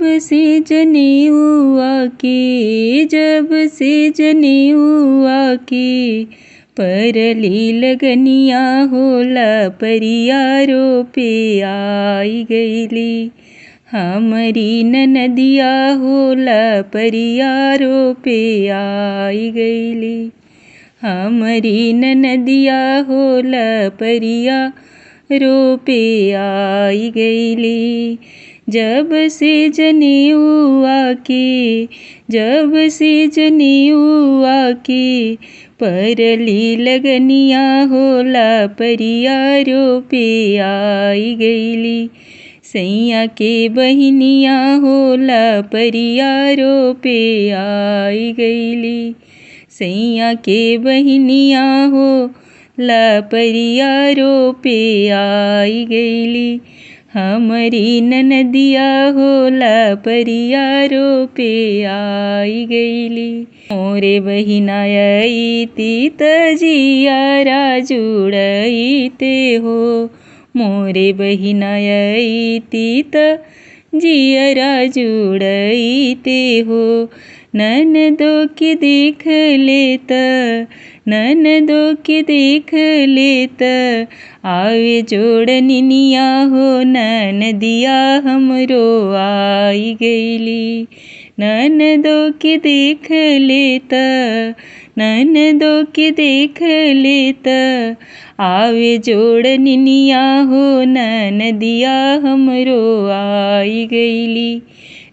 से जनेऊआ के, जब से जनेऊआ के, परली लगनिया होला परिया रोपे आई गईली। हमरी ननदिया होला परिया रोपे आई गईली। हमरी ननदिया होला परिया रोपे आई गईली। जब से जनेऊआ के, जब से जनेऊआ के, परली लगनिया होला परिया रोपे आई गईली। सैया के बहिनिया होला परिया रोपे आई गईली। सैया के बहिनिया होला परिया रोपे आई गईली। हमरी ननदिया होला परिया रोपे आई गईली। मोरे बहिनायती तजियारा जुड़ईते हो। मोरे बहिनायती तजियारा जुड़ईते हो। ननदो के देख लेत, ननदो के देख लेत, आवे जोड़निया हो ननदिया हमरो आई गईली। ननदो के देख लेत, ननदो के देख लेत, आवे जोड़निया हो ननदिया हमरो आई गईली।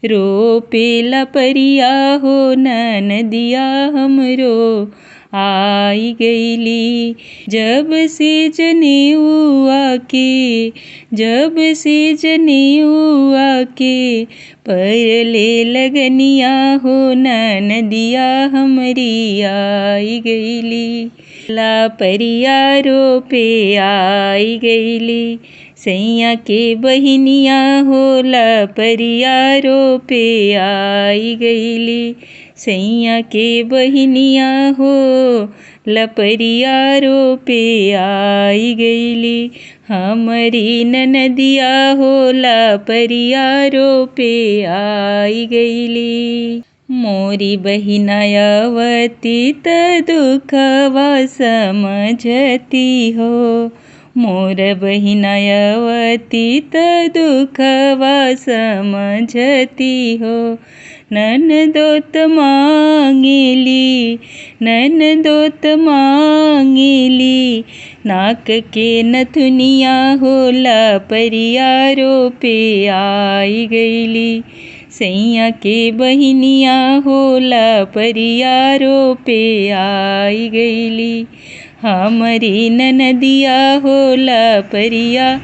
रोपेला परिया हो ननदिया हमरो आई गईली। जब से जनेऊआ के, जब से जनेऊआ के, परले लगनिया हो ननदिया हमरी आई गईली। ला परिया रोपे आई गईली। सैया के बहिनिया होला परिया रोपे आई गईली। सैया के बहिनिया होला परिया रोपे आई गईली। हमरी ननदिया होला परिया रोपे आई गईली। मोरी बहिनायवती त दुखवा समझती हो। मोर बहिनायवती त दुखवा समझती हो। ननदोत मांगेली, ननदोत मांगेली, नाक के नथुनिया होला परिया रोपे आई गईली। सैया के बहिनिया होला परिया रोपे आई गईली। हमरी ननदिया होला परिया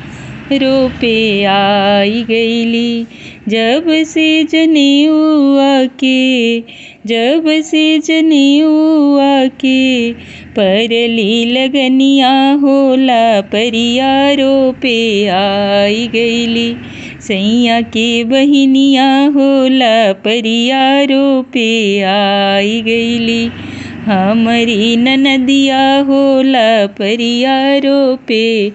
रोपे आई गईली। जब से जनेऊआ के, जब से जनेऊआ के, परली लगनिया होला परिया रोपे आई गईली। सैया के बहिनिया होला परिया रोपे आई गईली। हमरी ननदिया होला परिया रोपे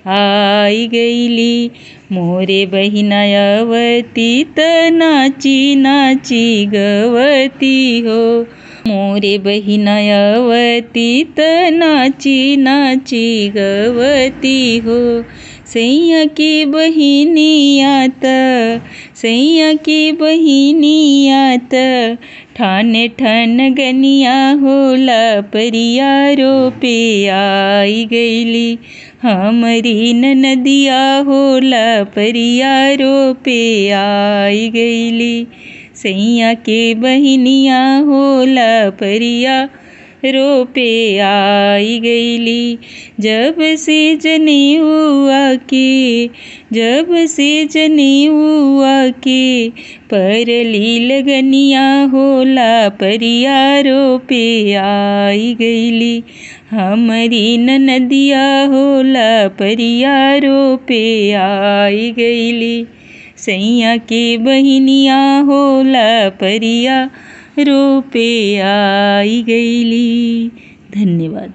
आई गईली। मोरे बहिनायवती त नाची नाची गवती हो। मोरे बहिनायवती त नाची नाची गवती हो। सैया के बहिनिया त, सैया के बहिनिया त, ठान ठान गनिया होला परिया रोपे आई गईली। हमरी ननदिया होला परिया रोपे आई गईली। सैया के बहिनिया होला परिया रोपे आई गईली। जब से जनेऊआ के, जब से जनेऊआ के, परली लगनिया होला परिया रोपे आई गईली। हमरी ननदिया होला परिया रोपे आई गईली। सैया के बहिनिया होला परिया रोपे आई गईली। धन्यवाद।